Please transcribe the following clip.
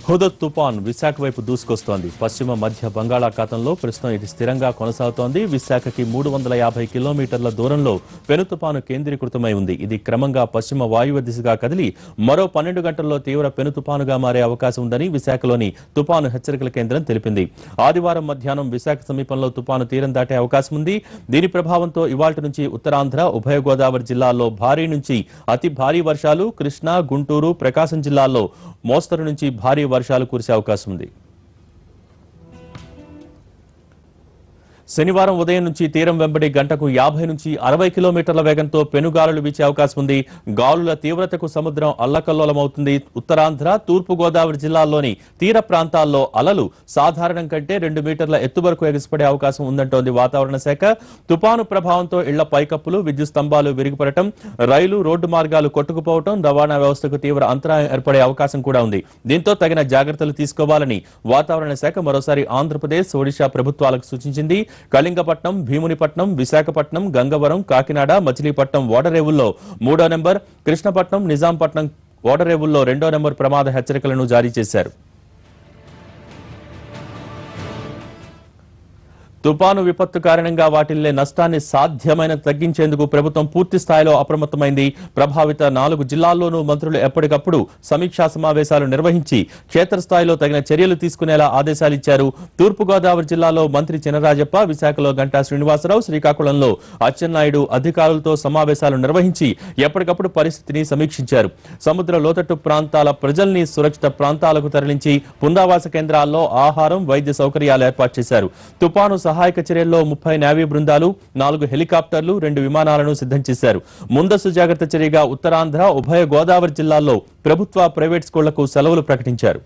హుదత్ తుపాన్ విశాఖ వైపు దూసుకొస్తోంది. పశ్చిమ మధ్య బంగాళాఖాతంలో ప్రస్తుతం ఇది స్థిరంగా కొనసాగుతోంది. విశాఖకి 350 కిలోమీటర్ల దూరంలో పెను తుపాను కేంద్రీకృతమై ఉంది. ఇది క్రమంగా పశ్చిమ వాయువ్య దిశగా కదిలి మరో 12 గంటల్లో తీవ్ర పెను తుపానుగా మారే అవకాశం ఉందని విశాఖలోని తుపాను హెచ్చరికల కేంద్రం తెలిపింది. ఆదివారం మధ్యాహ్నం విశాఖ సమీపంలో తుపాను తీరం దాటే అవకాశం ఉంది. దీని ప్రభావంతో ఇవాళ్టి నుంచి ఉత్తరాంధ్ర, ఉభయ గోదావరి జిల్లాల్లో భారీ నుంచి అతి భారీ వర్షాలు, కృష్ణా, గుంటూరు, ప్రకాశం జిల్లాల్లో మోస్తరు నుంచి భారీ వర్షాలు కురిసే అవకాశం ఉంది. శనివారం ఉదయం నుంచి తీరం వెంబడి గంటకు 50 నుంచి 60 కిలోమీటర్ల వేగంతో పెనుగాలులు వీచే అవకాశం ఉంది. గాలుల తీవ్రతకు సముద్రం అల్లకల్లోలమవుతుంది. ఉత్తరాంధ్ర, తూర్పు గోదావరి జిల్లాల్లోని తీర ప్రాంతాల్లో అలలు సాధారణం కంటే 2 మీటర్ల ఎత్తు వరకు ఎగసిపడే అవకాశం ఉందంటోంది వాతావరణ శాఖ. తుపాను ప్రభావంతో ఇళ్ల పైకప్పులు, విద్యుత్ స్తంభాలు విరిగిపడటం, రైలు, రోడ్డు మార్గాలు కొట్టుకుపోవడం, రవాణా వ్యవస్థకు తీవ్ర అంతరాయం ఏర్పడే అవకాశం కూడా ఉంది. దీంతో తగిన జాగ్రత్తలు తీసుకోవాలని వాతావరణ శాఖ మరోసారి ఆంధ్రప్రదేశ్, ఒడిశా ప్రభుత్వాలకు సూచించింది. కళింగపట్నం, భీమునిపట్నం, విశాఖపట్నం, గంగవరం, కాకినాడ, మచిలీపట్నం ఓడరేవుల్లో 3వ నెంబర్, కృష్ణపట్నం, నిజాంపట్నం ఓడరేవుల్లో 2వ నెంబర్ ప్రమాద హెచ్చరికలను జారీ చేశారు. తుపాను విపత్తు కారణంగా వాటిల్లే నష్టాన్ని సాధ్యమైన తగ్గించేందుకు ప్రభుత్వం పూర్తి స్థాయిలో అప్రమత్తమైంది. ప్రభావిత 4 జిల్లాల్లోనూ మంత్రులు ఎప్పటికప్పుడు సమీక్షా సమావేశాలు నిర్వహించి క్షేత్రస్థాయిలో తగిన చర్యలు తీసుకునేలా ఆదేశాలిచ్చారు. తూర్పుగోదావరి జిల్లాలో మంత్రి చినరాజప్ప, విశాఖలో గంటా శ్రీనివాసరావు, శ్రీకాకుళంలో అచ్చెన్నాయుడు అధికారులతో సమావేశాలు నిర్వహించి ఎప్పటికప్పుడు పరిస్థితిని సమీక్షించారు. సముద్ర లోతట్టు ప్రాంతాల ప్రజల్ని సురక్షిత ప్రాంతాలకు తరలించి పునరావాస కేంద్రాల్లో ఆహారం, వైద్య సౌకర్యాలు ఏర్పాటు చేశారు. తుపాను సహాయక చర్యల్లో 30 నేవీ బృందాలు, 4 హెలికాప్టర్లు, 2 విమానాలను సిద్ధం చేశారు. ముందస్తు జాగ్రత్త చర్యగా ఉత్తరాంధ్ర, ఉభయ గోదావరి జిల్లాల్లో ప్రభుత్వ, ప్రైవేట్ స్కూళ్లకు సెలవులు ప్రకటించారు.